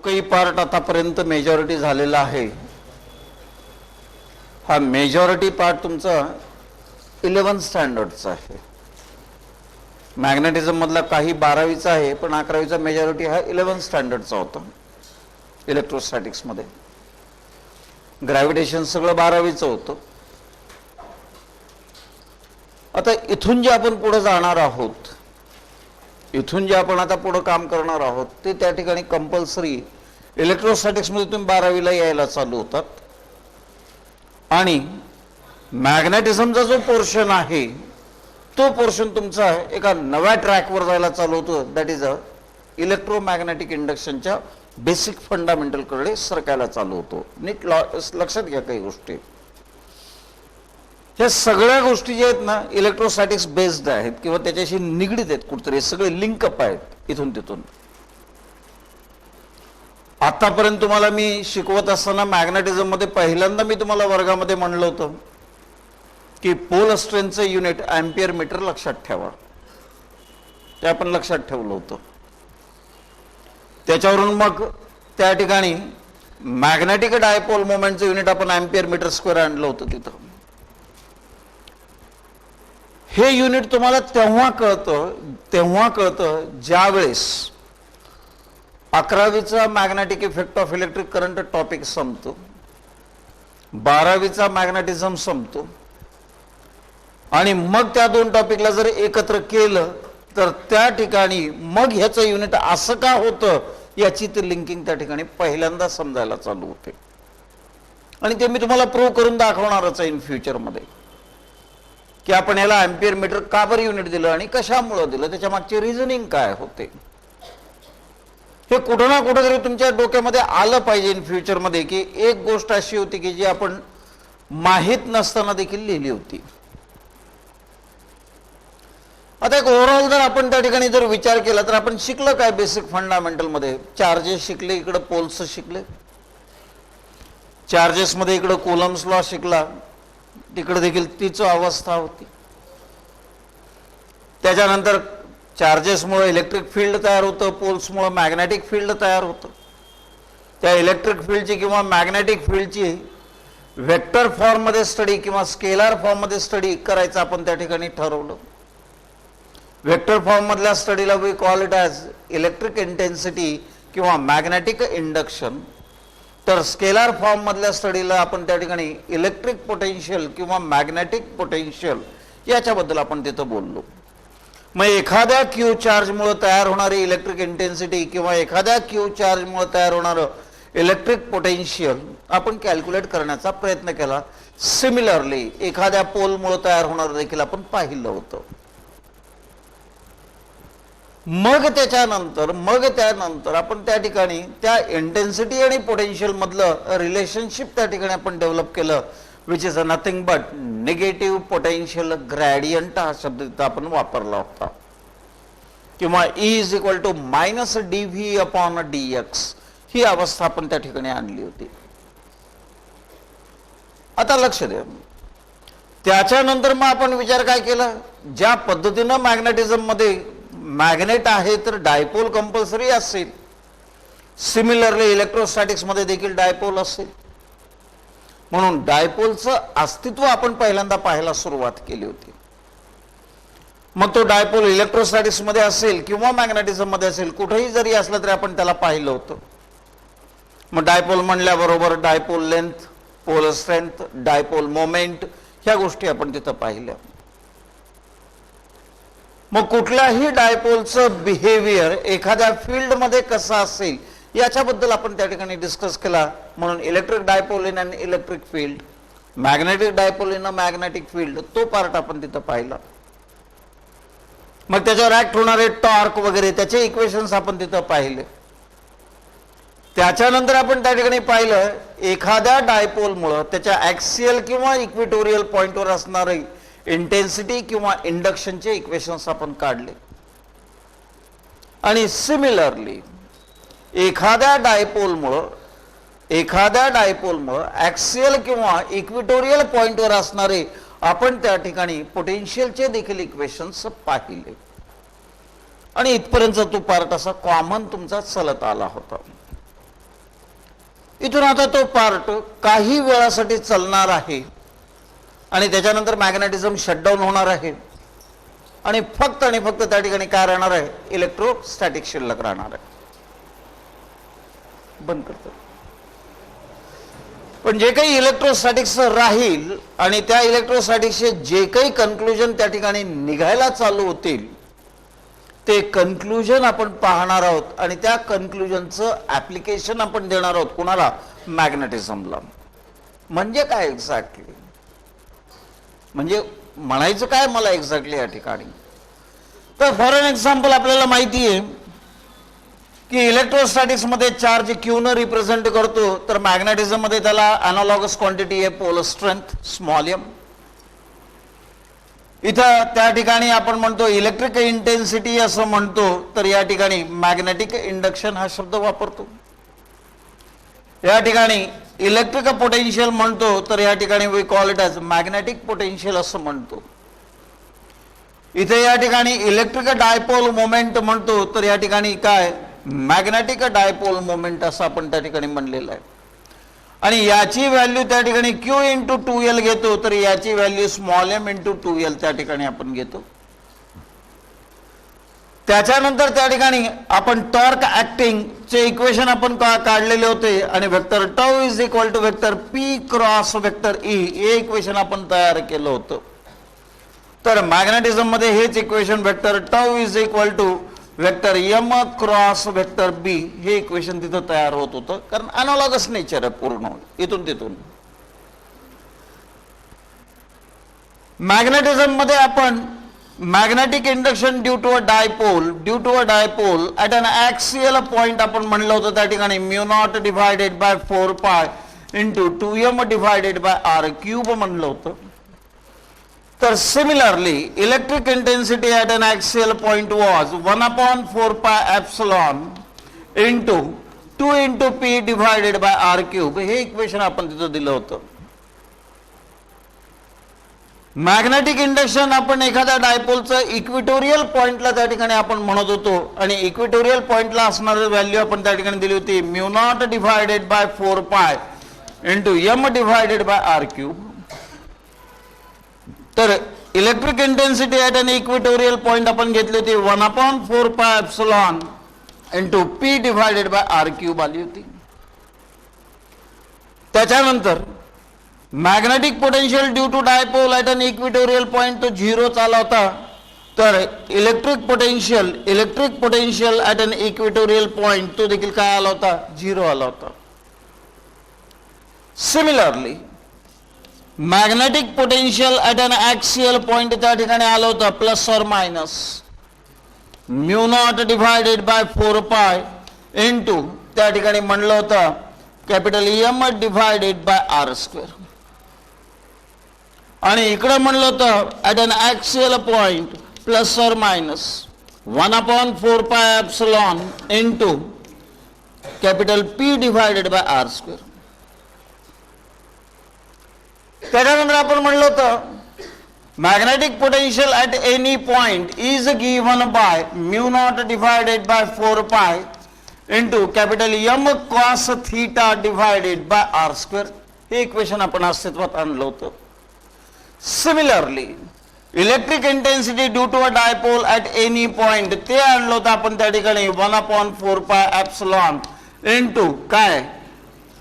काही पार्ट आतापर्यंत मेजॉरिटी झालेला आहे, हा मेजॉरिटी पार्ट तुमचा 11th स्टँडर्डचा आहे. मॅग्नेटिझम मधला काही 12वीचा आहे, पण 11वीचा मेजॉरिटी हा 11th स्टँडर्डचा होता. इलेक्ट्रोस्टॅटिक्स मध्ये ग्रॅव्हिटेशन सगळं 12वीचं होतं. आता इथून जे आपण पुढे जाणार आहोत, इथून जे आपण आता पुढे काम करणार आहोत, ते त्या ठिकाणी कंपल्सरी इलेक्ट्रोस्टॅटिक्स मध्ये तुम्ही 12वीला यायला चालू होतात. आणि मॅग्नेटिझमचा जो पोर्शन आहे तो पोर्शन तुमचा एका नव्या ट्रॅकवर जायला चालू होतो. दॅट इज इलेक्ट्रोमॅग्नेटिक इंडक्शनच्या बेसिक फंडामेंटल कडे सरकायला चालू होतो. नीट लक्षात घ्या काही गोष्टी. ह्या सगळ्या गोष्टी ज्या आहेत ना, इलेक्ट्रोस्टॅटिक्स बेस्ड आहेत किंवा त्याच्याशी निगडीत आहेत, कुठतरी सगळे लिंकअप आहेत इथून तिथून. आतापर्यंत तुम्हाला मी शिकवत असताना मॅग्नेटिझम मध्ये पहिल्यांदा मी तुम्हाला वर्गामध्ये म्हणलं होतं की पोल स्ट्रेंथचं युनिट अँपियर मीटर लक्षात ठेवा. ते आपण लक्षात ठेवलं होतं. त्याच्यावरून मग त्या ठिकाणी मॅग्नेटिक डायपोल मोमेंटचं युनिट आपण अँपियर मीटर स्क्वेअर आणलं होतं तिथं. हे युनिट तुम्हाला तेव्हा कळतं ज्यावेळेस 11वीचा magnetic effect of electric current topic संपतो, 12वीचा मॅग्नेटिझम संपतो, आणि मग त्या दोन टॉपिकला जर एकत्र केलं तर त्या ठिकाणी मग ह्याचं युनिट असं का होतं याची ती लिंकिंग त्या ठिकाणी पहिल्यांदा समजायला चालू होते. आणि ते मी तुम्हाला प्रूव्ह करून दाखवणारच आहे इन फ्युचरमध्ये की आपण याला अँपियर मीटर का बरं युनिट दिलं आणि कशामुळे दिलं, त्याच्या मागचे रिझनिंग काय होते, हे कुठं ना कुठं तरी तुमच्या डोक्यामध्ये आलं पाहिजे इन फ्युचरमध्ये. की एक गोष्ट अशी होती की जी आपण माहीत नसताना देखील लिहिली होती. आता एक ओव्हरऑल जर आपण त्या ठिकाणी जर विचार केला तर आपण शिकलं काय बेसिक फंडामेंटल मध्ये? चार्जेस शिकले, इकडे पोल्स शिकले. चार्जेस मध्ये इकडे कोलम्स लॉ शिकला, तिकडे देखील तीच अवस्था होती. त्याच्यानंतर चार्जेसमुळे इलेक्ट्रिक फील्ड तयार होतं, पोल्समुळे मॅग्नेटिक फील्ड तयार होतं. त्या इलेक्ट्रिक फील्डची किंवा मॅग्नेटिक फील्डची वेक्टर फॉर्म मध्ये स्टडी किंवा स्केलर फॉर्म मध्ये स्टडी करायचं आपण त्या ठिकाणी ठरवलं. वेक्टर फॉर्म मधल्या स्टडीला we call it as electric intensity किंवा मॅग्नेटिक इंडक्शन. तर स्केलर फॉर्म मधल्या स्टडीला आपण त्या ठिकाणी इलेक्ट्रिक पोटेन्शियल किंवा मॅग्नेटिक पोटेन्शियल याच्याबद्दल आपण तिथं बोललो. मग एखाद्या क्यू चार्जमुळे तयार होणारी इलेक्ट्रिक इंटेन्सिटी किंवा एखाद्या क्यू चार्जमुळे तयार होणारं इलेक्ट्रिक पोटेन्शियल आपण कॅल्क्युलेट करण्याचा प्रयत्न केला. सिमिलरली एखाद्या पोलमुळे तयार होणारं देखील आपण पाहिलं होतं. मग त्यानंतर आपण त्या ठिकाणी त्या इंटेन्सिटी आणि पोटेन्शियल मधलं रिलेशनशिप त्या ठिकाणी आपण डेव्हलप केलं, which is nothing but negative potential gradient हा शब्द तिथं आपण वापरला होता. किंवा E is equal to minus dV upon dx ही अवस्था आपण त्या ठिकाणी आणली होती. आता लक्ष द्या, त्याच्यानंतर मग आपण विचार काय केला, ज्या पद्धतीनं मॅग्नेटिझम मध्ये मॅग्नेट आहे तर डायपोल कंपल्सरी असेल, सिमिलरली इलेक्ट्रोस्टॅटिक्स मध्ये देखील डायपोल असेल. म्हणून डायपोलचं अस्तित्व आपण पहिल्यांदा पाहायला सुरुवात केली होती. मग तो डायपोल इलेक्ट्रोस्टॅटिक्स मध्ये असेल किंवा मॅग्नेटिझम मध्ये असेल, कुठेही जरी असलं तरी आपण त्याला पाहिलं होतं. मग डायपोल म्हणल्याबरोबर dipole length, pole strength, dipole moment ह्या गोष्टी आपण तिथं पाहिल्या. मग कुठल्याही डायपोलचं बिहेवियर एखाद्या फील्डमध्ये कसं असेल याच्याबद्दल आपण त्या ठिकाणी डिस्कस केला. म्हणून electric dipole in an electric field, magnetic dipole in a magnetic field, तो पार्ट आपण तिथं पाहिला. मग त्याच्यावर ऍक्ट होणारे टॉर्क वगैरे त्याचे इक्वेशन्स आपण तिथं पाहिले. त्याच्यानंतर आपण त्या ठिकाणी पाहिलं एखाद्या डायपोलमुळं त्याच्या ऍक्सियल किंवा इक्विटोरियल पॉइंटवर असणारे इंटेन्सिटी किंवा इंडक्शनचे इक्वेशन्स आपण काढले. आणि सिमिलरली एखाद्या डायपोलमुळं ऍक्सियल किंवा इक्विटोरियल पॉइंटवर असणारे आपण त्या ठिकाणी पोटेन्शियलचे देखील इक्वेशन्स पाहिले. आणि इथपर्यंत तो पार्ट असा कॉमन तुमचा चलत आला होता. इथून आता तो पार्ट काही वेळासाठी चालणार आहे आणि त्याच्यानंतर मॅग्नेटिझम शटडाऊन होणार आहे आणि फक्त त्या ठिकाणी काय राहणार आहे, इलेक्ट्रोस्टॅटिक शिल्लक राहणार आहे. बंद करतो. पण जे काही इलेक्ट्रोस्टॅटिक्स राहील आणि त्या इलेक्ट्रोस्टॅटिक्सचे जे काही कन्क्लुजन त्या ठिकाणी निघायला चालू होतील ते कन्क्लुजन आपण पाहणार आहोत आणि त्या कन्क्लुजनचं ऍप्लिकेशन आपण देणार आहोत कुणाला, मॅग्नेटिझमला. म्हणजे काय एक्झॅक्टली, म्हणजे म्हणायचं काय मला एक्झॅक्टली या ठिकाणी. तर फॉर एन एक्झाम्पल आपल्याला माहिती आहे की इलेक्ट्रोस्टॅटिक्स मध्ये चार्ज क्यू न रिप्रेझेंट करतो, तर मॅग्नेटिझम मध्ये त्याला अनालॉगस क्वांटिटी आहे पोल स्ट्रेंथ स्मॉल एम. इथं त्या ठिकाणी आपण म्हणतो इलेक्ट्रिक इंटेन्सिटी असं म्हणतो, तर या ठिकाणी मॅग्नेटिक इंडक्शन हा शब्द वापरतो. या ठिकाणी इलेक्ट्रिक पोटेन्शियल म्हणतो, तर या ठिकाणी we call it as magnetic potential असं म्हणतो. इथे या ठिकाणी इलेक्ट्रिक डायपोल मोमेंट म्हणतो, तर या ठिकाणी काय, मॅग्नेटिक डायपोल मोमेंट असं आपण त्या ठिकाणी म्हणलेलं आहे. आणि याची व्हॅल्यू त्या ठिकाणी Q इंटू 2L घेतो, तर याची value small M into 2L त्या ठिकाणी आपण घेतो. त्याच्यानंतर त्या ठिकाणी आपण टॉर्क ऍक्टिंग चे इक्वेशन आपण काढलेले होते आणि vector tau is equal to vector P cross vector E हे इक्वेशन आपण तयार केलं होतं. तर मॅग्नेटिझम मध्ये हेच equation vector tau is equal to vector M cross vector B हे इक्वेशन तिथं तयार होत होतं, कारण अनालॉगस नेचर आहे पूर्ण इथून तिथून. मॅग्नेटिझम मध्ये आपण magnetic induction due to a dipole at an axial point आपण म्हणलं होतं, त्या ठिकाणी mu naught divided by 4 pi into 2m divided by r cube म्हणलं होतं. तर similarly electric intensity at an axial point was 1/4 pi epsilon into 2 into p divided by r cube हे equation आपण तिथं दिलं होतं. मॅग्नेटिक इंडक्शन आपण एखाद्या डायपोलचं इक्विटोरियल पॉइंटला त्या ठिकाणी आपण म्हणत होतो आणि इक्विटोरियल पॉइंटला असणारी व्हॅल्यू आपण त्या ठिकाणी दिली होती mu naught divided by 4 pi into m divided by r cube. तर electric intensity at an equatorial point आपण घेतली होती 1/4 pi epsilon into p divided by r cube आली होती. त्याच्यानंतर magnetic potential due to dipole at an equatorial point तो 0 आला होता, तर electric potential at an equatorial point तो देखील काय आला होता, 0 आला होता. Similarly magnetic potential at an axial point त्या ठिकाणी आलं होतं plus or minus mu naught divided by 4 pi into त्या ठिकाणी म्हणलं होतं capital M divided by r square. आणि इकडे म्हणलं होतं at an axial point plus or minus 1/4 pi epsilon into capital P divided by r square. त्याच्यानंतर आपण म्हणलं होतं magnetic potential at any point is given by mu naught divided by 4 pi into capital M cos theta divided by r square हे equation आपण अस्तित्वात आणलं होतं. Similarly electric intensity due to a dipole at any point ते आणलं होतं आपण त्या ठिकाणी 1/4 पाय एप्सिलॉन इंटू काय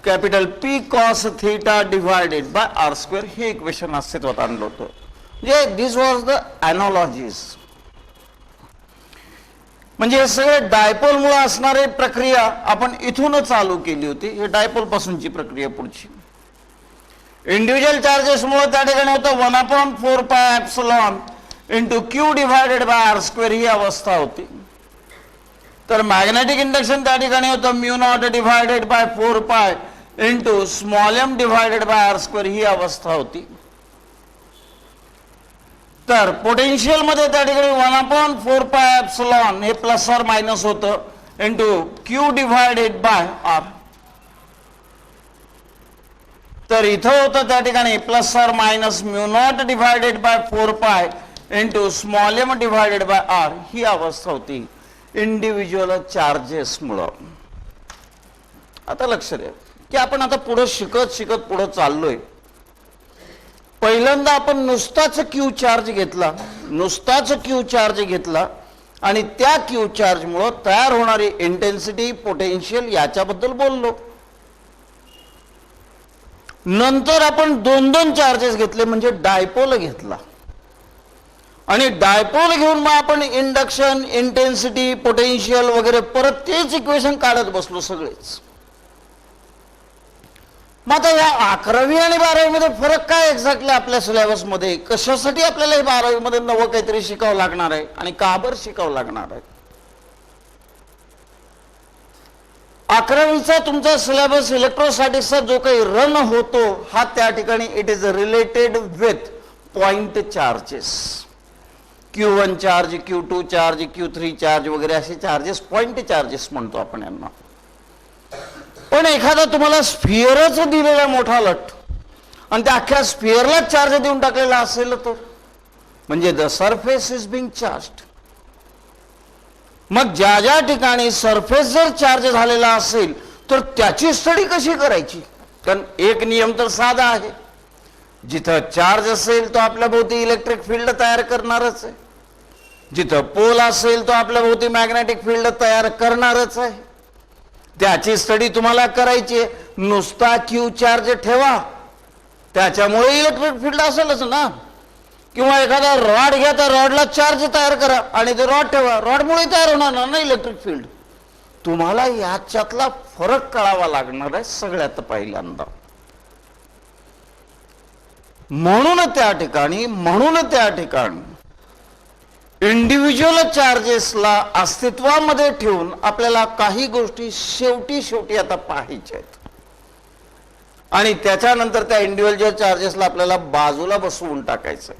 capital P cos theta divided by r square हे इक्वेशन अस्तित्वात आणलं होतं. म्हणजे दिस वॉज द अनॉलॉजीज. म्हणजे हे सगळे डायपोल मुळे असणारी प्रक्रिया आपण इथून चालू केली होती. हे डायपोल पासूनची प्रक्रिया पुढची. इंडिव्हिज्युअल चार्जेस मुळे त्या ठिकाणी होतं 1/4 pi epsilon into Q divided by r square ही अवस्था होती. तर मॅग्नेटिक इंडक्शन त्या ठिकाणी होतं mu naught divided by 4 pi into small m divided by r square ही अवस्था होती. तर पोटेन्शियल मध्ये त्या ठिकाणी 1/4 पाय एप्सिलॉन हे प्लस ऑर मायनस होतं into Q divided by r. तर इथं होतं त्या ठिकाणी plus or minus mu naught divided by 4 pi into small m divided by r ही अवस्था होती इंडिव्हिज्युअल चार्जेस मुळे. आता लक्ष द्या, की आपण आता पुढे शिकत शिकत पुढे चाललोय. पहिल्यांदा आपण नुसताच क्यू चार्ज घेतला आणि त्या क्यू चार्ज मुळे तयार होणारी इंटेन्सिटी, पोटेन्शियल याच्याबद्दल बोललो. नंतर आपण दोन दोन चार्जेस घेतले, म्हणजे डायपोल घेतला आणि डायपोल घेऊन मग आपण इंडक्शन, इंटेन्सिटी, पोटेन्शियल वगैरे परत तेच इक्वेशन काढत बसलो सगळेच. मग आता या 11वी आणि 12वी मध्ये फरक काय एक्झॅक्टली आपल्या सिलेबस मध्ये, कशासाठी आपल्याला हे 12वी मध्ये नवं काहीतरी शिकावं लागणार आहे आणि का बरं शिकावं लागणार आहे. 11वीचा तुमचा सिलेबस इलेक्ट्रोस्टॅटिक्सचा जो काही रन होतो हा त्या ठिकाणी it is related with point charges. Q1 charge, Q2 charge, Q3 charge वगैरे असे चार्जेस पॉइंट चार्जेस म्हणतो आपण यांना. पण एखादा तुम्हाला स्फिअरच दिलेला मोठा लट आणि त्या अख्ख्या स्फिअरला चार्ज देऊन टाकलेला असेल तर म्हणजे the surface is being charged. मग ज्या ज्या ठिकाणी सरफेस जर चार्ज झालेला असेल तर त्याची स्टडी कशी करायची. कारण एक नियम तर साधा आहे, जिथं चार्ज असेल तो आपल्या भोवती इलेक्ट्रिक फील्ड तयार करणारच आहे, जिथं पोल असेल तो आपल्या भोवती मॅग्नेटिक फील्ड तयार करणारच आहे. त्याची स्टडी तुम्हाला करायची. नुसता क्यू चार्ज ठेवा त्याच्यामुळे इलेक्ट्रिक फील्ड असेलच ना. किंवा एखादा रॉड घ्या, त्या रॉडला चार्ज तयार करा आणि ते रॉड ठेवा, रॉडमुळे तयार होणार ना इलेक्ट्रिक फील्ड. तुम्हाला याच्यातला फरक कळावा लागणार आहे सगळ्यात पहिल्यांदा. म्हणून त्या ठिकाणी इंडिव्हिज्युअल चार्जेसला अस्तित्वामध्ये ठेवून आपल्याला काही गोष्टी शेवटी आता पाहायच्या आहेत आणि त्याच्यानंतर त्या इंडिव्हिज्युअल चार्जेसला आपल्याला बाजूला बसवून टाकायचं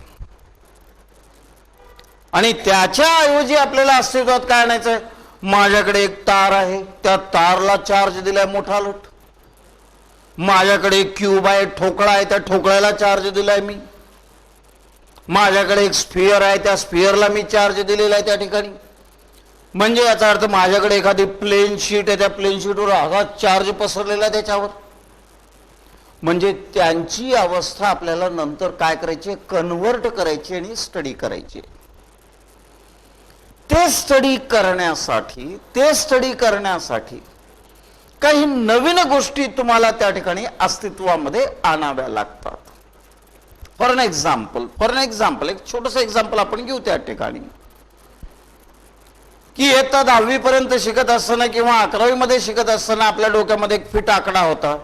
आणि त्याच्याऐवजी आपल्याला अस्तित्वात काय आणायचंय. माझ्याकडे एक तार आहे, त्या तारला चार्ज दिलाय मोठा लट. माझ्याकडे एक क्यूब आहे, ठोकळा आहे, त्या ठोकळ्याला चार्ज दिलाय मी. माझ्याकडे एक स्फिअर आहे, त्या स्फिअरला मी चार्ज दिलेला आहे त्या ठिकाणी. म्हणजे याचा अर्थ माझ्याकडे एखादी प्लेन शीट आहे, त्या प्लेन शीटवर असा चार्ज पसरलेला आहे त्याच्यावर. म्हणजे त्यांची अवस्था आपल्याला नंतर काय करायची, कन्व्हर्ट करायची आणि स्टडी करायची. ते स्टडी करण्यासाठी काही नवीन गोष्टी तुम्हाला त्या ठिकाणी अस्तित्वामध्ये आणाव्या लागतात. फॉर एन एक्झाम्पल एक छोटस एक्झाम्पल आपण घेऊ त्या ठिकाणी की इयत्ता 10वी पर्यंत शिकत असताना किंवा 11वी मध्ये शिकत असताना आपल्या डोक्यामध्ये एक फिट आकडा होता,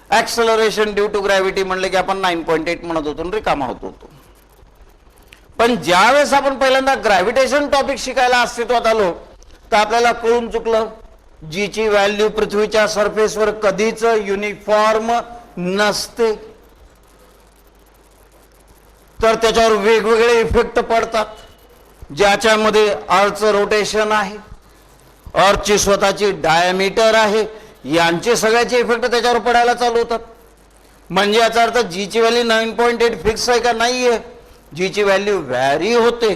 ऍक्सलरेशन ड्यू टू ग्रॅव्हिटी. म्हणले की आपण 9.8 म्हणत होतो, रिकामा होत होतो. पण ज्यावेळेस आपण पहिल्यांदा ग्रॅव्हिटेशन टॉपिक शिकायला अस्तित्वात आलो तर आपल्याला कळून चुकलं जीची व्हॅल्यू पृथ्वीच्या सरफेसवर कधीच युनिफॉर्म नसते, तर त्याच्यावर वेगवेगळे इफेक्ट पडतात. ज्याच्यामध्ये अर्थचं रोटेशन आहे, अर्थची स्वतःची डायमीटर आहे, यांचे सगळ्याचे इफेक्ट त्याच्यावर पडायला चालू होतात. म्हणजे याचा अर्थ जीची व्हॅल्यू 9.8 फिक्स आहे का नाहीये, जीची व्हॅल्यू व्हॅरी होते.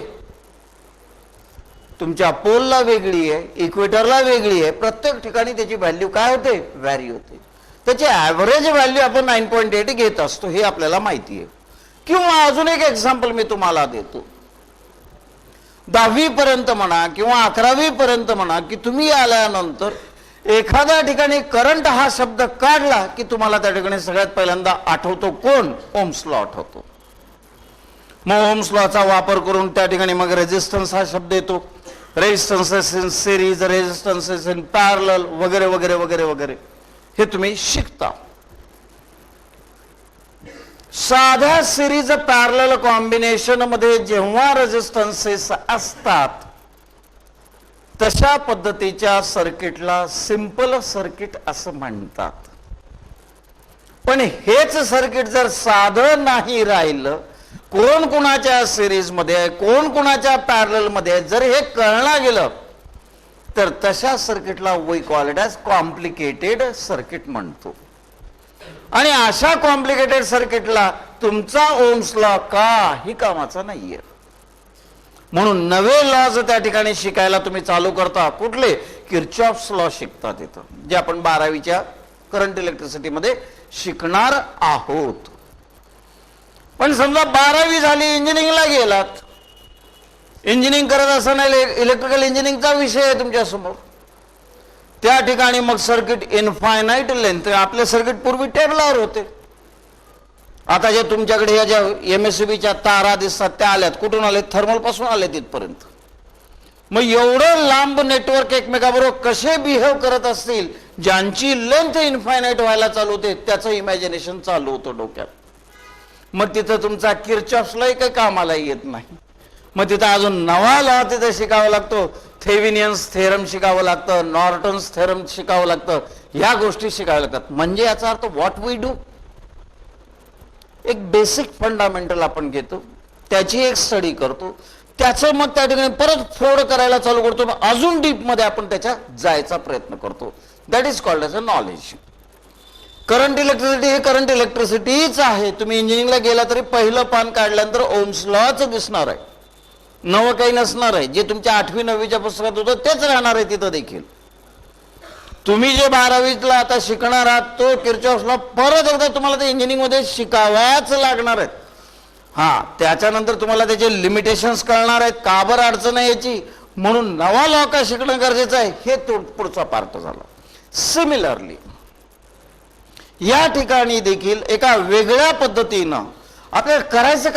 तुमच्या पोलला वेगळी आहे, इक्वेटरला वेगळी आहे, प्रत्येक ठिकाणी त्याची व्हॅल्यू काय होते, व्हॅरी होते. त्याची ऍव्हरेज व्हॅल्यू आपण 9.8 घेत असतो हे आपल्याला माहिती आहे. किंवा अजून एक एक्झाम्पल मी तुम्हाला देतो. 10वी पर्यंत म्हणा किंवा 11वी पर्यंत म्हणा की तुम्ही आल्यानंतर एखाद्या ठिकाणी करंट हा शब्द काढला की तुम्हाला त्या ठिकाणी सगळ्यात पहिल्यांदा आठवतो कोण, ओम्स लॉ आठवतो. मग ओम्स लॉचा वापर करून त्या ठिकाणी मग रेजिस्टन्स हा शब्द येतो. रेजिस्टन्सेस इन सिरीज, रेजिस्टन्सेस इन पॅरलल वगैरे वगैरे वगैरे वगैरे हे तुम्ही शिकता. साध्या सिरीज पॅरलल कॉम्बिनेशन मध्ये जेव्हा रेजिस्टन्सेस असतात तशा पद्धतीच्या सर्किटला सिंपल सर्किट असं म्हणतात. पण हेच सर्किट जर साधं नाही राहिलं, कोण कुणाच्या सिरीज मध्ये कोण कुणाच्या पॅरलल मध्ये जर हे कळलं गेलं तर तशा सर्किटला we call it as complicated circuit म्हणतो. आणि अशा कॉम्प्लिकेटेड सर्किटला तुमचा ओम्स लॉ काही कामाचा नाहीये. म्हणून नवे लॉज त्या ठिकाणी शिकायला तुम्ही चालू करता. कुठले, किर्चॉफ्स लॉ शिकता तिथं, जे आपण 12वीच्या करंट इलेक्ट्रिसिटीमध्ये शिकणार आहोत. पण समजा 12वी झाली, इंजिनिअरिंगला गेलात, इंजिनिअरिंग करत असताना इलेक्ट्रिकल इंजिनिअरिंगचा विषय आहे तुमच्या समोर, त्या ठिकाणी मग सर्किट इनफायनाईट लेंथ, आपले सर्किट पूर्वी टेबलावर होते, आता जे तुमच्याकडे ह्या ज्या MSCBच्या तारा दिसतात त्या आल्यात, कुठून आले? थर्मल पासून आले तिथपर्यंत. मग एवढं लांब नेटवर्क एकमेकाबरोबर कसे बिहेव करत असतील, ज्यांची लेंथ इनफायनाईट व्हायला चालू होते, त्याचं इमॅजिनेशन चालू होतं डोक्यात. मग तिथं तुमचा किर्चॉफ्सलाही काही कामाला येत नाही. मग तिथं अजून नवा लॉ तिथं शिकावा लागतो, थेविनियन्स थेरम शिकावं लागतं, नॉर्टन्स थेरम शिकावं लागतं, ह्या गोष्टी शिकाव्या लागतात. म्हणजे याचा अर्थ व्हॉट वी डू, एक बेसिक फंडामेंटल आपण घेतो, त्याची एक स्टडी करतो, त्याचं मग त्या ठिकाणी परत फोड करायला चालू करतो, मग अजून डीपमध्ये आपण त्याच्या जायचा प्रयत्न करतो. That is called as a knowledge. Current electricity हे करंट इलेक्ट्रिसिटीच आहे. तुम्ही इंजिनिअरिंगला गेला तरी पहिलं पान काढल्यानंतर ओम्स लॉच दिसणार आहे, नवं काही नसणार आहे. जे तुमच्या 8वी 9वीच्या पुस्तकात होतं तेच राहणार आहे तिथं देखील. तुम्ही जे 12वीतला आता शिकणार आहात तो किर्चॉफ्स लॉ परत एकदा तुम्हाला ते इंजिनिअरिंगमध्ये शिकावाच लागणार आहेत. हां, त्याच्यानंतर तुम्हाला त्याचे लिमिटेशन्स कळणार आहेत, का बरं अडचण आहे याची, म्हणून नवा लॉ का शिकणं गरजेचं आहे, हे तो पुढचा पार्ट झाला. सिमिलरली या ठिकाणी देखील एका वेगळ्या पद्धतीनं आपल्याला करायचं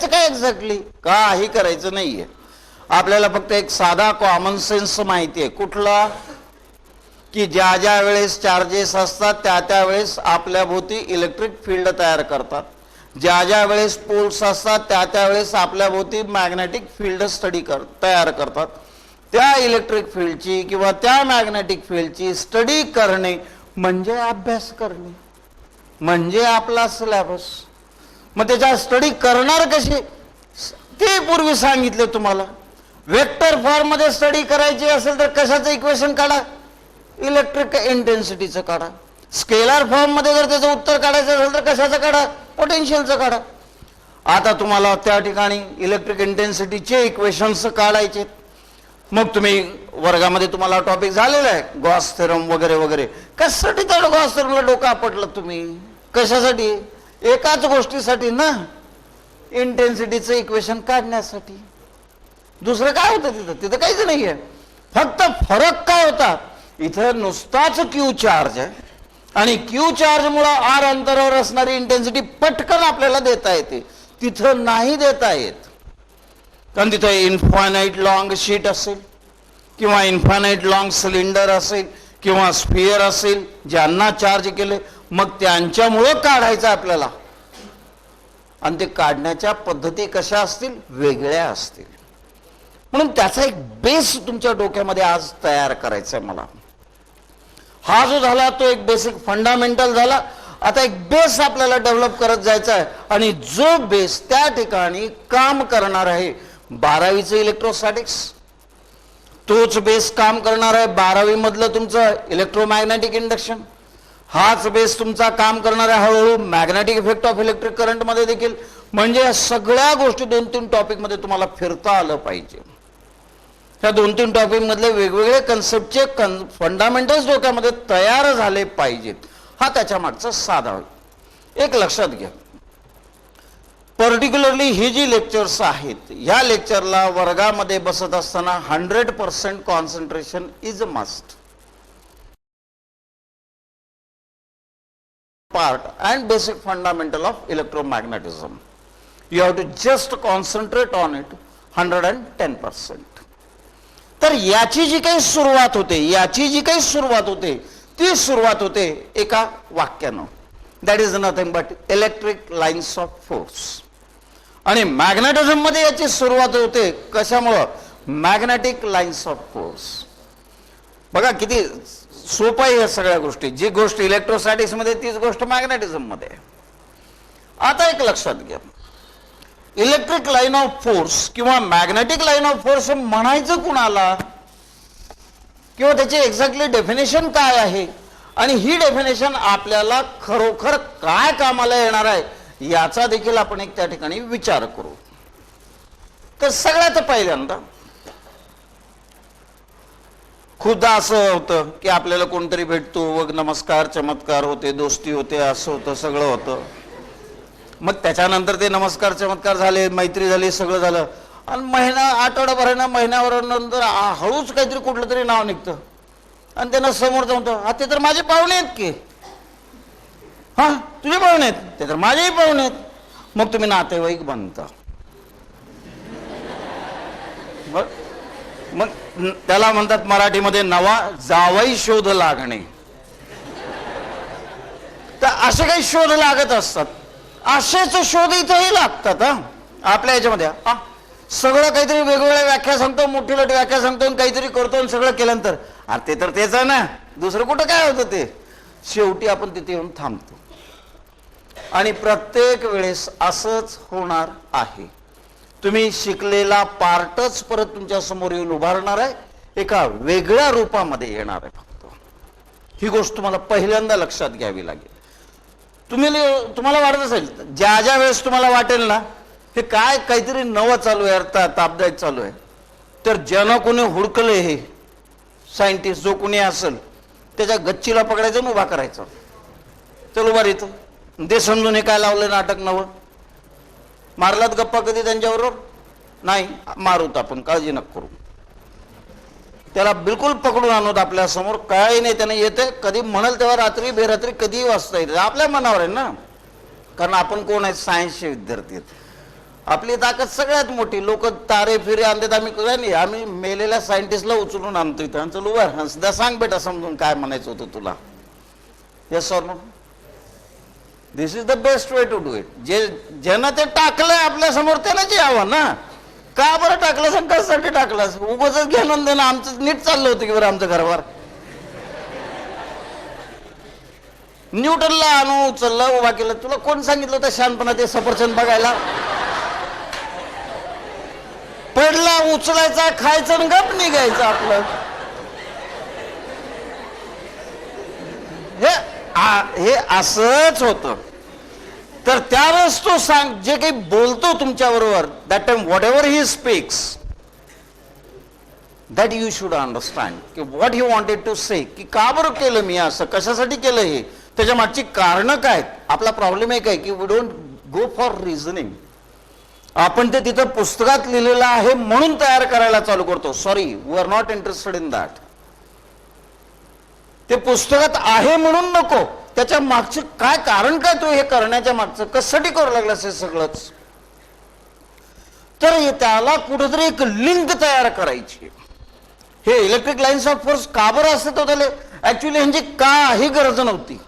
काय एक्झॅक्टली, काही करायचं नाहीये. आपल्याला फक्त एक साधा कॉमन सेन्स माहिती आहे. कुठला? की ज्या ज्या वेळेस चार्जेस असतात त्या त्या वेळेस आपल्या भोवती इलेक्ट्रिक फील्ड तयार करतात, ज्या ज्या वेळेस पोल्स असतात त्या त्या वेळेस आपल्या भोवती मॅग्नेटिक फील्ड तयार करतात. त्या इलेक्ट्रिक फील्डची किंवा त्या मॅग्नेटिक फील्डची स्टडी करणे म्हणजे अभ्यास करणे, म्हणजे आपला सिलेबस. मग त्याच्या स्टडी करणार कशी ते पूर्वी सांगितले तुम्हाला. वेक्टर फॉर्म मध्ये स्टडी करायची असेल तर कशाचं इक्वेशन काढा? इलेक्ट्रिक इंटेन्सिटीचं काढा. स्केलर फॉर्म मध्ये जर त्याचं उत्तर काढायचं असेल तर कशाचं काढा? पोटेन्शियलचं काढा. आता तुम्हाला त्या ठिकाणी इलेक्ट्रिक इंटेन्सिटीचे इक्वेशन्स काढायचे. मग तुम्ही वर्गामध्ये तुम्हाला टॉपिक झालेला आहे गॉस थेरम वगैरे वगैरे. कशासाठी तेवढं गॉस थेरमला डोकं आपटलं तुम्ही? कशासाठी? एकाच गोष्टीसाठी ना, इंटेन्सिटीचं इक्वेशन काढण्यासाठी. दुसरं काय होतं तिथं काहीच नाहीये. फक्त फरक काय होता, इथं नुसताच क्यू चार्ज आहे आणि क्यू चार्ज मुळे आर अंतरावर असणारी इंटेन्सिटी पटकन आपल्याला देता येते, तिथं नाही देता येत. कारण तिथं इन्फायनाईट लॉंग शीट असेल किंवा इन्फायनाईट लॉंग सिलेंडर असेल किंवा स्फिअर असेल ज्यांना चार्ज केले, मग त्यांच्यामुळं काढायचं आपल्याला. आणि ते काढण्याच्या पद्धती कशा असतील? वेगळ्या असतील. म्हणून त्याचा एक बेस तुमच्या डोक्यामध्ये आज तयार करायचा आहे मला. हा जो झाला तो एक बेसिक फंडामेंटल झाला. आता एक बेस आपल्याला डेव्हलप करत जायचा आहे आणि जो बेस त्या ठिकाणी काम करणार आहे 12वीचं इलेक्ट्रोस्टॅटिक्स, तोच बेस काम करणार आहे 12वी मधलं तुमचं इलेक्ट्रोमॅग्नेटिक इंडक्शन. हाच बेस तुमचा काम करणार आहे हळूहळू magnetic effect of electric current मध्ये देखील. म्हणजे या सगळ्या गोष्टी 2-3 टॉपिक मध्ये तुम्हाला फिरता आलं पाहिजे. त्या 2-3 टॉपिक मधले वेगवेगळे कन्सेप्टचे फंडामेंटल्स डोक्यामध्ये तयार झाले पाहिजेत. हा त्याच्या मागचा साधा. एक लक्षात घ्या, पर्टिक्युलरली ही जी लेक्चर्स आहेत, ह्या लेक्चरला वर्गामध्ये बसत असताना 100% concentration is a must. Part and basic fundamental of electromagnetism. You have to just concentrate on it 110%. तर याची जी काही सुरुवात होते, ती सुरुवात होते एका वाक्यानं. That is nothing but electric lines of force. आणि मॅग्नेटिझम मध्ये याची सुरुवात होते कशामुळं? Magnetic lines of force. बघा किती सोपं आहे या सगळ्या गोष्टी. जी गोष्ट इलेक्ट्रोस्टॅटिक्स मध्ये तीच गोष्ट मॅग्नेटिझम मध्ये. आता एक लक्षात घ्या, इलेक्ट्रिक लाईन ऑफ फोर्स किंवा मॅग्नेटिक लाईन ऑफ फोर्स म्हणायचं कुणाला, किंवा त्याची एक्झॅक्टली डेफिनेशन काय आहे आणि ही डेफिनेशन आपल्याला खरोखर काय कामाला येणार आहे याचा देखील आपण एक त्या ठिकाणी विचार करू. तर सगळ्यात पहिल्यांदा खूपदा असं होतं की आपल्याला कोणतरी भेटतो व नमस्कार चमत्कार होते, दोस्ती होते, असं होतं, सगळं होतं. मग त्याच्यानंतर ते नमस्कार चमत्कार झाले, मैत्री झाली, सगळं झालं आणि महिना आठवडाभरानं महिन्याभरानंतर हळूच काहीतरी कुठलं तरी नाव निघतं आणि त्यांना समोर जाऊन ते तर माझे पाहुणे आहेत की, हा तुझे पाहुणे आहेत, ते तर माझेही पाहुणे आहेत. मग तुम्ही नातेवाईक बनता. मग त्याला म्हणतात मराठीमध्ये नवा जावई शोध लागणे. तर असे काही शोध लागत असतात, असेच शोध इथेही लागतात. आपल्या याच्यामध्ये सगळं काहीतरी वेगवेगळ्या व्याख्या सांगतो, मोठी मोठी व्याख्या सांगतो, काहीतरी करतो आणि सगळं केल्यानंतर अरे ते तर तेच आहे ना, दुसरं कुठं काय होतं ते. शेवटी आपण तिथे येऊन थांबतो आणि प्रत्येक वेळेस असंच होणार आहे. तुम्ही शिकलेला पार्टच परत तुमच्या समोर येऊन उभारणार आहे, एका वेगळ्या रूपामध्ये येणार आहे. फक्त ही गोष्ट तुम्हाला पहिल्यांदा लक्षात घ्यावी लागेल. तुम्हाला वाटत असेल ज्या ज्या वेळेस तुम्हाला वाटेल ना हे काय काहीतरी नवं चालू आहे, तापदायक चालू आहे, तर ज्यानं कोणी हुडकले हे सायंटिस्ट जो कोणी असेल त्याच्या गच्चीला पकडायचं आणि उभा करायचं. चल उभा येतो ते समजून हे काय लावलं नाटक नवं. मारलात गप्पा कधी त्यांच्याबरोबर? नाही मारूत आपण, काळजी नको करू. त्याला बिलकुल पकडून आणत आपल्या समोर, काही नाही त्याने येते कधी म्हणेल तेव्हा, रात्री बेरात्री कधीही वाचता येते. आपल्या मनावर आहे ना, कारण आपण कोण आहे, सायन्सचे विद्यार्थी आहेत. आपली ताकद सगळ्यात मोठी. लोक तारे फिरे आणतात, आम्ही काय नाही, आम्ही मेलेल्या सायंटिस्टला उचलून आणतो इथं. चल उभा सध्या सांग बेटा समजून काय म्हणायचं होतं तुला. Yes or no? This is the best way to do it. जे ज्यानं ते टाकलंय आपल्या समोर त्यानं जे यावं ना. का बरं टाकलं सांग, कशासाठी टाकलं? उगाच घेणं देणं आमचं नीट चाललं होतं की बरं आमचं घरवर. न्यूटनला आणून उचललं, उभा केलं. तुला कोण सांगितलं होतं शहाणपणा ते सफरचंद बघायला? पडला उचलायचा, खायचं आणि गप निघायचं आपलं. हे असंच होतं. तर त्यावेळेस तो जे काही बोलतो तुमच्या बरोबर, that time what ever he speaks, that you should understand की व्हॉट ही वॉन्टेड टू से. की का बरं केलं मी असं, कशासाठी केलं हे, त्याच्या मागची कारणं काय. आपला प्रॉब्लेम एक आहे की we don't go for reasoning. आपण ते तिथं पुस्तकात लिहिलेलं आहे म्हणून तयार करायला चालू करतो. Sorry, we are not interested in that. ते पुस्तकात आहे म्हणून नको, त्याच्या मागचं काय कारण, काय तो हे करण्याच्या मागचं, कशासाठी करू लागलास हे सगळंच. तर त्याला कुठेतरी एक लिंक तयार करायची. हे इलेक्ट्रिक लाईन्स ऑफ फोर्स का बरं असत होते, ऍक्च्युली ह्यांची काही गरज नव्हती,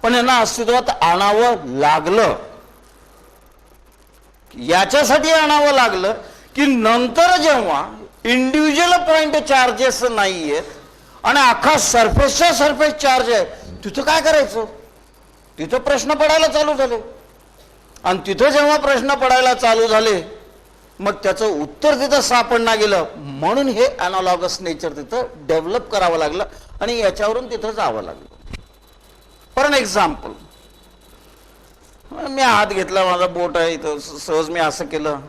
पण यांना अस्तित्वात आणावं लागलं. याच्यासाठी आणावं लागलं की नंतर जेव्हा इंडिव्हिज्युअल पॉइंट चार्जेस नाहीयेत आणि अख्खा सरफेसच्या सरफेस चार्ज आहे, तिथं काय करायचं. तिथं प्रश्न पडायला चालू झाले. आणि तिथं जेव्हा प्रश्न पडायला चालू झाले मग त्याचं उत्तर तिथं सापडणं गेलं. म्हणून हे अॅनालॉगस नेचर तिथं डेव्हलप करावं लागलं आणि याच्यावरून तिथं जावं लागलं. फॉर एन एक्झाम्पल, मी हात घेतला, माझा बोट आहे इथं, सहज मी असं केलं,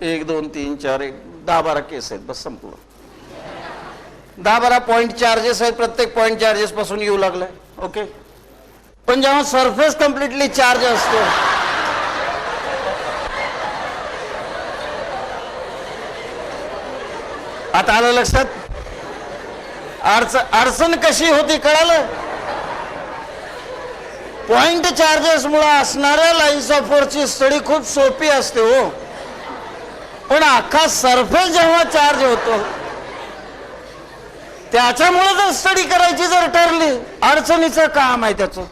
1 2 3 4 10-12 केस आहेत, बस संपलं. 10-12 पॉइंट चार्जेस आहेत, प्रत्येक पॉइंट चार्जेस पासून येऊ लागलाय. ओके, पण जेव्हा सरफेस कम्प्लिटली चार्ज असतो, आता आलं लक्षात अडचण कशी होती कळालं. पॉइंट चार्जेस मुळे असणाऱ्या लाईन्स ऑफ फोर्सची स्टडी खूप सोपी असते हो, पण अख्खा सरफेस जेव्हा चार्ज होतो त्याच्यामुळे जर स्टडी करायची जर ठरली, अडचणीचं काम आहे त्याचं.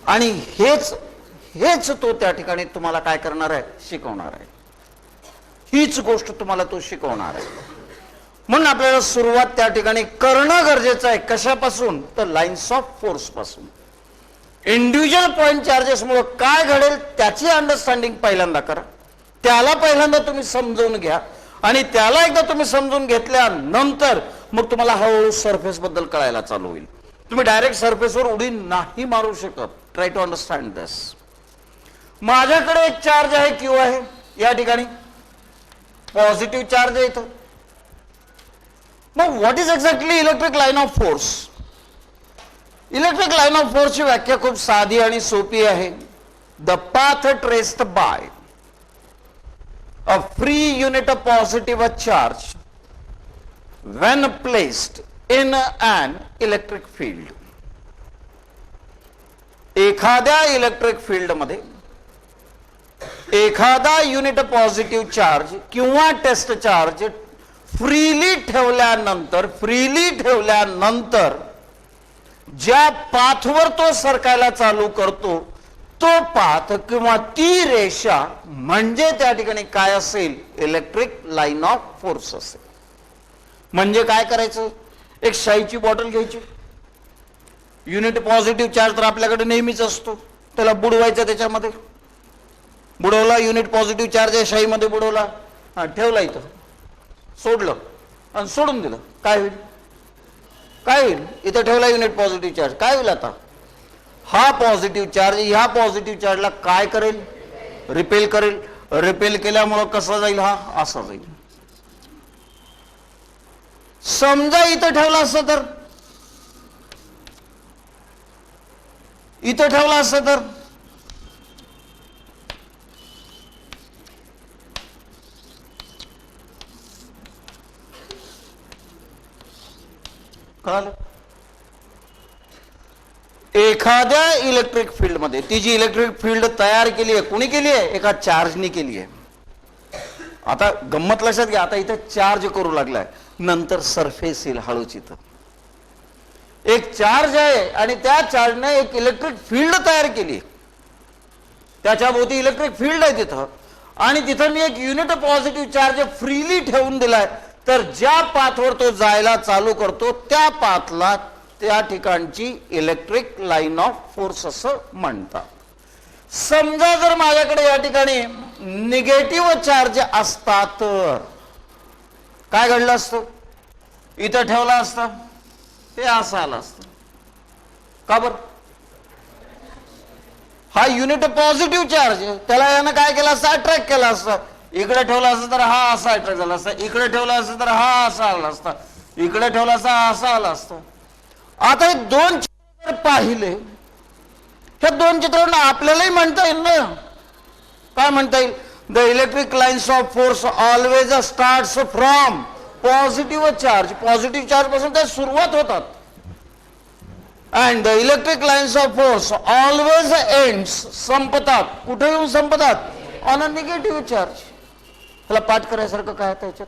आणि हेच तो त्या ठिकाणी तुम्हाला काय करणार आहे, शिकवणार आहे. हीच गोष्ट तुम्हाला तो शिकवणार आहे. म्हणून आपल्याला सुरुवात त्या ठिकाणी करणं गरजेचं आहे. कशापासून, तर लाईन्स ऑफ फोर्स पासून. इंडिव्हिज्युअल पॉइंट चार्जेस मुळे काय घडेल त्याची अंडरस्टँडिंग पहिल्यांदा करा. त्याला पहिल्यांदा तुम्ही समजून घ्या आणि त्याला एकदा तुम्ही समजून घेतल्यानंतर मग तुम्हाला हळूहळू सरफेस बद्दल कळायला चालू होईल. तुम्ही डायरेक्ट सरफेसवर उडी नाही मारू शकत. ट्राय टू अंडरस्टँड दिस. माझ्याकडे एक चार्ज आहे, क्यू आहे या ठिकाणी. पॉझिटिव्ह चार्ज आहे इथं. मग what is exactly electric line of force? Electric line of फोर्सची व्याख्या खूप साधी आणि सोपी आहे. The path traced by a free unit of positive charge when placed in an electric field. एखाद्या इलेक्ट्रिक फील्ड मध्ये एखादा युनिट पॉझिटिव्ह चार्ज किंवा टेस्ट चार्ज फ्रीली ठेवल्यानंतर ज्या पाथवर तो सरकायला चालू करतो तो पाथ किंवा ती रेषा म्हणजे त्या ठिकाणी काय असेल? इलेक्ट्रिक लाईन ऑफ फोर्स असेल. म्हणजे काय करायचं? एक शाईची बॉटल घ्यायची, युनिट पॉझिटिव्ह चार्ज तर आपल्याकडे नेहमीच असतो, त्याला बुडवायचं, त्याच्यामध्ये बुडवला, युनिट पॉझिटिव्ह चार्ज आहे शाईमध्ये बुडवला, ठेवला इथं, सोडलं आणि सोडून दिलं, काय होईल? काय होईल? इथं ठेवला युनिट पॉझिटिव्ह चार्ज, काय होईल आता? हा पॉझिटिव्ह चार्ज ह्या पॉझिटिव्ह चार्जला काय करेल? रिपेल करेल. रिपेल केल्यामुळं कसा जाईल? हा असा जाईल. समजा इथं ठेवला असतं तर, इथं ठेवला असतं तर, कळालं? एखाद्या इलेक्ट्रिक फील्ड मध्ये, ती जी इलेक्ट्रिक फील्ड तयार केली आहे, कोणी केली आहे? एका चार्जनी केली आहे. आता गंमत लक्षात घ्या, आता इथं चार्ज करू लागलाय, नंतर सरफेस येईल हळूच. इथं एक चार्ज आहे आणि त्या चार्जने एक इलेक्ट्रिक फील्ड तयार केली, त्याच्या भोवती इलेक्ट्रिक फील्ड आहे तिथं, आणि तिथं मी एक युनिट पॉझिटिव्ह चार्ज फ्रीली ठेवून दिलाय. तर ज्या पाथवर तो जायला चालू करतो त्या पाथला त्या ठिकाणची इलेक्ट्रिक लाईन ऑफ फोर्स असं म्हणतात. समजा जर माझ्याकडे या ठिकाणी निगेटिव्ह चार्ज असता तर काय घडलं असतं? इथं ठेवला असता, ते असं आलं असतं. का बर? हा युनिट पॉझिटिव्ह चार्ज, त्याला यानं काय केलं असतं? अट्रॅक्ट केला असतं. इकडे ठेवला असतं तर हा असा अट्रॅक्ट झाला असता, इकडे ठेवला असतं तर हा असा आला असता, इकडे ठेवला असता असा आला असता. आता हे दोन चित्र पाहिले, ह्या दोन चित्रांना आपल्यालाही म्हणता येईल ना, काय म्हणता येईल? The electric lines of force always starts from positive charge. Positive charge पासून त्या सुरुवात होतात. And the electric lines of force always ends, संपतात. कुठे येऊन संपतात? On a negative charge. त्याला पाठ करायसारखं काय त्याच्यात?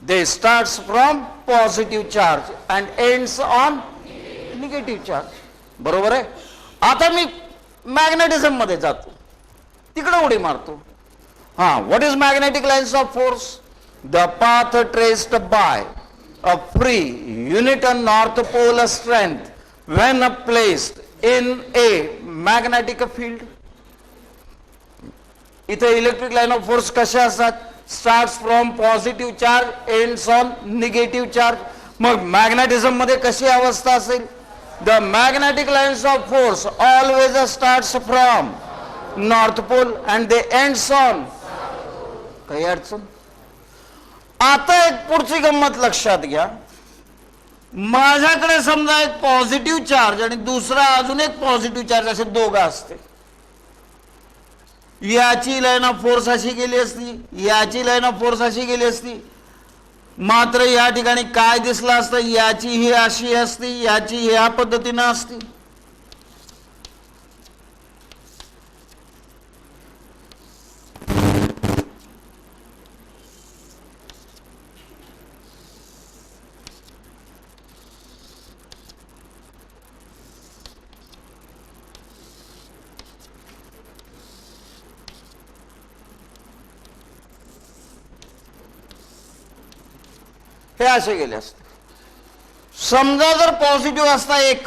They starts from positive charge and ends on negative charge. बरोबर आहे. आता मी मॅग्नेटिझम मध्ये जातो, तिकडे उडी मारतो. हा, what is magnetic lines of force? The path traced by a free unit on north pole strength when placed in a magnetic field. इथे इलेक्ट्रिक लाईन ऑफ फोर्स कशा असतात? Starts from positive charge, ends on negative charge. मग magnetism मध्ये कशी अवस्था असेल? The magnetic lines of force always starts from north pole and they ends on. काही अडचण? आता एक पुढची गंमत लक्षात घ्या. माझ्याकडे समजा एक पॉझिटिव्ह चार्ज आणि दुसरा अजून एक पॉझिटिव्ह चार्ज, असे दोघं असते. याची लाईन ऑफ फोर्स अशी गेली असती, याची लाईन ऑफ फोर्स अशी गेली असती. मात्र या ठिकाणी काय दिसलं असतं? याची ही अशी असती, याची ह्या पद्धतीनं असती. हे असे गेले असते. समजा जर पॉझिटिव्ह असता एक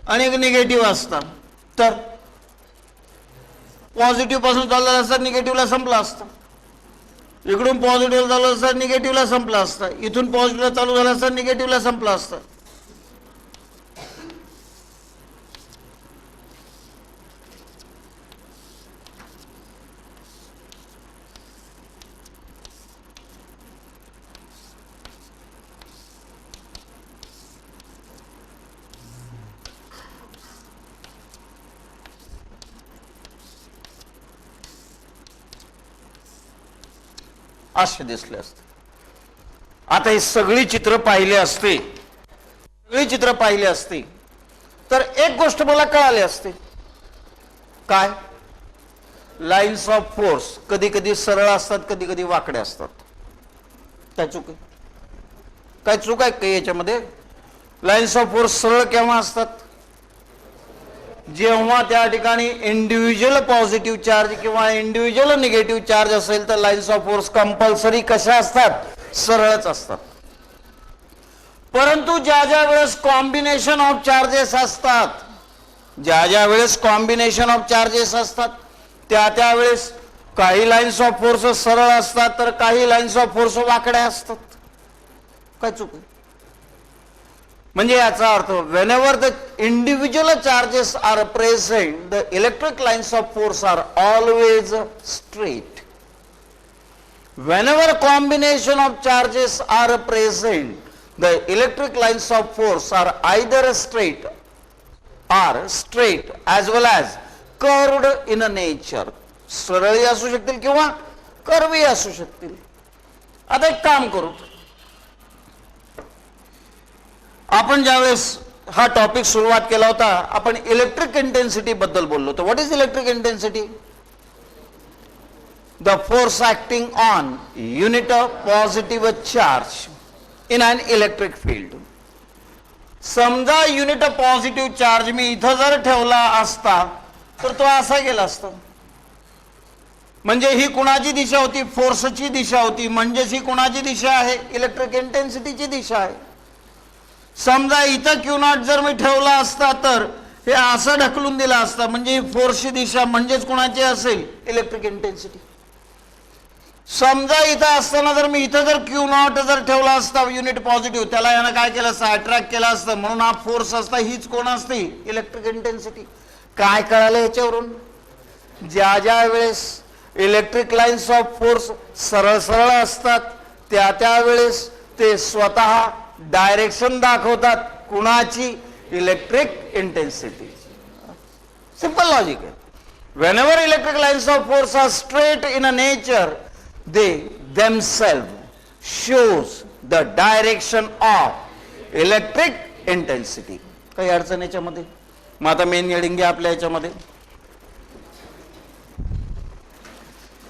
आणि एक निगेटिव्ह असता, तर पॉझिटिव्ह पासून चालला असता, निगेटिव्हला संपला असता. इकडून पॉझिटिव्ह चालू असता, निगेटिव्हला संपला असता. इथून पॉझिटिव्हला चालू झाला असता, निगेटिव्हला संपला असता. असे दिसले असते. आता ही सगळी चित्र पाहिली असते, तर एक गोष्ट मला कळाली असते. काय? लाईन्स ऑफ फोर्स कधी कधी सरळ असतात, कधी कधी वाकडे असतात. काय चूक आहे? काय चूक आहे काही याच्यामध्ये? लाईन्स ऑफ फोर्स सरळ केव्हा असतात? जेव्हा त्या ठिकाणी इंडिव्हिज्युअल पॉझिटिव्ह चार्ज किंवा इंडिव्हिज्युअल निगेटिव्ह चार्ज असेल तर लाईन्स ऑफ फोर्स कंपल्सरी कशा असतात? सरळच असतात. परंतु ज्या ज्या वेळेस कॉम्बिनेशन ऑफ चार्जेस असतात, त्या त्यावेळेस काही लाईन्स ऑफ फोर्स सरळ असतात तर काही लाईन्स ऑफ फोर्स वाकड्या असतात. काय चूक आहे? म्हणजे याचा अर्थ whenever the individual charges are present, the electric lines of force are always straight. Whenever combination of charges are present, the electric lines of force are either straight as well as curved in a nature. सरळही असू शकतील किंवा कर्वही असू शकतील. आता एक काम करू, आपण ज्यावेळेस हा टॉपिक सुरुवात केला होता आपण इलेक्ट्रिक इंटेन्सिटी बद्दल बोललो होतो. What is electric intensity? The force acting on unit of positive charge in an electric field. समजा युनिट ऑफ पॉझिटिव्ह चार्ज मी इथं जर ठेवला असता तर तो असा गेला असता. म्हणजे ही कुणाची दिशा होती? फोर्सची दिशा होती. म्हणजेच ही कुणाची दिशा आहे? इलेक्ट्रिक इंटेन्सिटीची दिशा आहे. समजा इथं क्यू नॉट जर मी ठेवला असता तर हे असं ढकलून दिला असता, म्हणजे फोर्सची दिशा म्हणजेच कुणाची असेल? Electric intensity. समजा इथं असताना जर मी इथं जर क्यू नॉट जर ठेवला असता युनिट पॉझिटिव्ह, त्याला यानं काय केलं असतं? अट्रॅक्ट केला असतं. म्हणून हा फोर्स असता, हीच कोण असते? Electric intensity. काय कळालं याच्यावरून? ज्या ज्या वेळेस इलेक्ट्रिक लाईन्स ऑफ फोर्स सरळ सरळ असतात त्या त्यावेळेस ते स्वतः डायरेक्शन दाखवतात. कुणाची? Electric intensity. सिंपल लॉजिक आहे. Whenever electric lines of force are straight in a nature, they themselves shows the direction of electric intensity. काही अडचण याच्यामध्ये? मग आता मेन हेडिंग घ्या आपल्या याच्यामध्ये.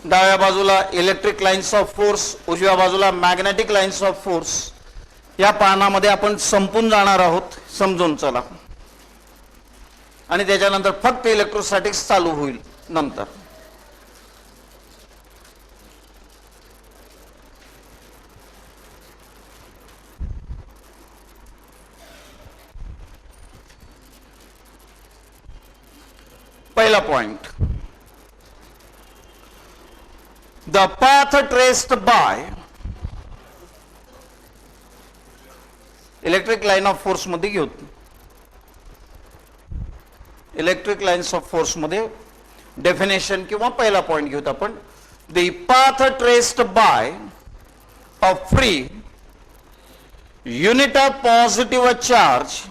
डाव्या बाजूला इलेक्ट्रिक लाईन्स ऑफ फोर्स, उजव्या बाजूला मॅग्नेटिक लाईन्स ऑफ फोर्स. या पानामध्ये आपण संपून जाणार आहोत, समजून चला. आणि त्याच्यानंतर फक्त इलेक्ट्रोस्टॅटिक्स चालू होईल नंतर. पहिला point, the path traced by electric line of force मध्ये घेऊ. इलेक्ट्रिक लाईन्स ऑफ फोर्स मध्ये डेफिनेशन किंवा पहिला पॉइंट घेऊत आपण. The path traced by a free unit of positive charge,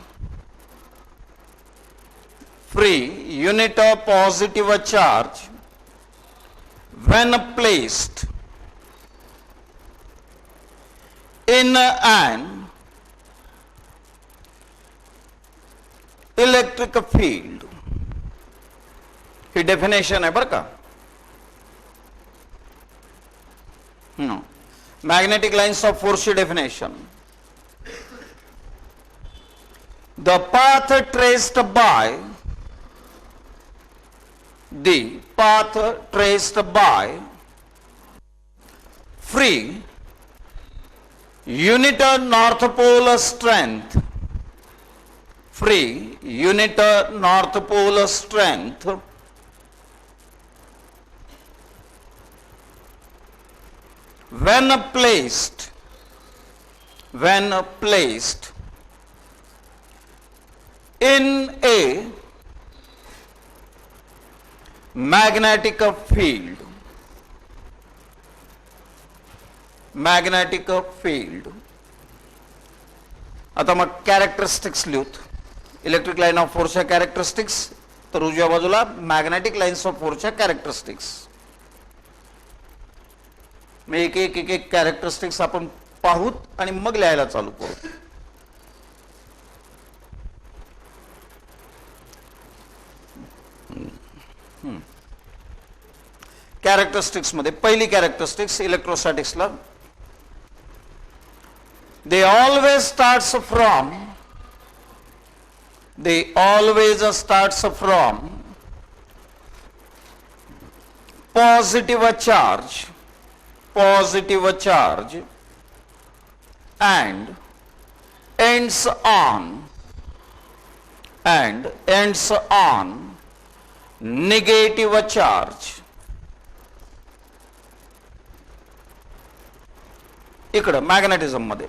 free unit of positive charge when placed in an electric field. ही definition आहे बरं का. मॅग्नेटिक लाईन्स ऑफ फोर्सची definition. The path traced by free unit north pole strength, when placed in a magnetic field. आता मग characteristics लिहूत. Electric line of फोर्सच्या characteristics, तर उजव्या बाजूला मॅग्नेटिक लाईन्स ऑफ फोर्सच्या कॅरेक्टरिस्टिक्स. मी एक एक एक एक कॅरेक्टरिस्टिक्स आपण पाहूत आणि मग लिहायला चालू करू. कॅरेक्टरिस्टिक्स मध्ये पहिली characteristics इलेक्ट्रोस्टॅटिक्सला, they always starts from positive charge and ends on negative charge. इकडं मॅग्नेटिझम मध्ये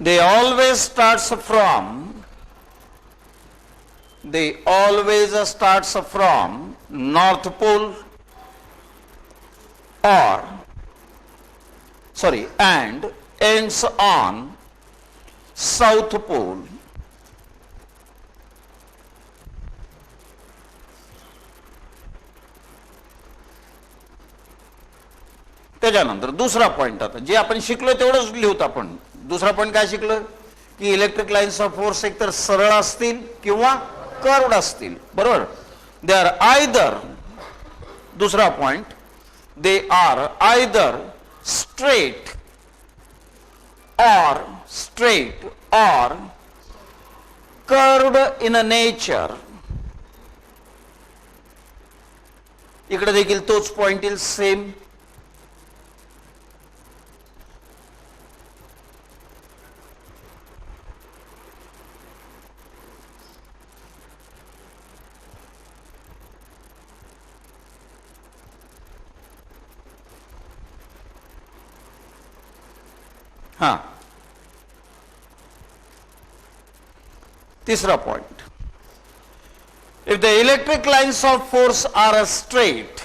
they always starts from north pole and ends on south pole. त्याच्यानंतर दुसरा पॉइंट, आता जे आपण शिकलो तेवढंच लिहूत आपण. दुसरा पॉइंट काय शिकलो की इलेक्ट्रिक लाईन्स ऑफ फोर्स एकतर सरळ असतील किंवा कर्व्ड असतील, बरोबर. दे आर आयदर, दुसरा point, they are either straight or curved in a nature. इकडे देखील तोच पॉइंट येईल, सेम. हाँ, तीसरा point, if the electric lines of force are straight,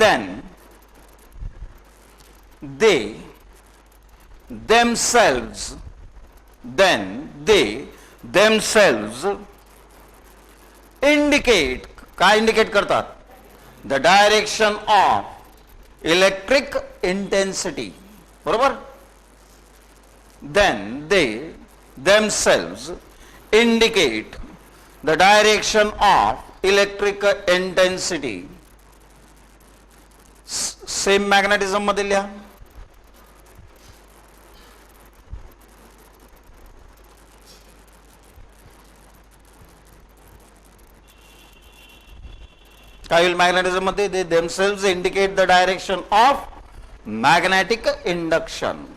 then they themselves indicate, काय इंडिकेट करतात, the direction of electric intensity, बरोबर. Then they themselves indicate the direction of electric intensity. Same magnetism मध्ये लिहा. काय होईल magnetism मध्ये, they themselves indicate the direction of magnetic induction.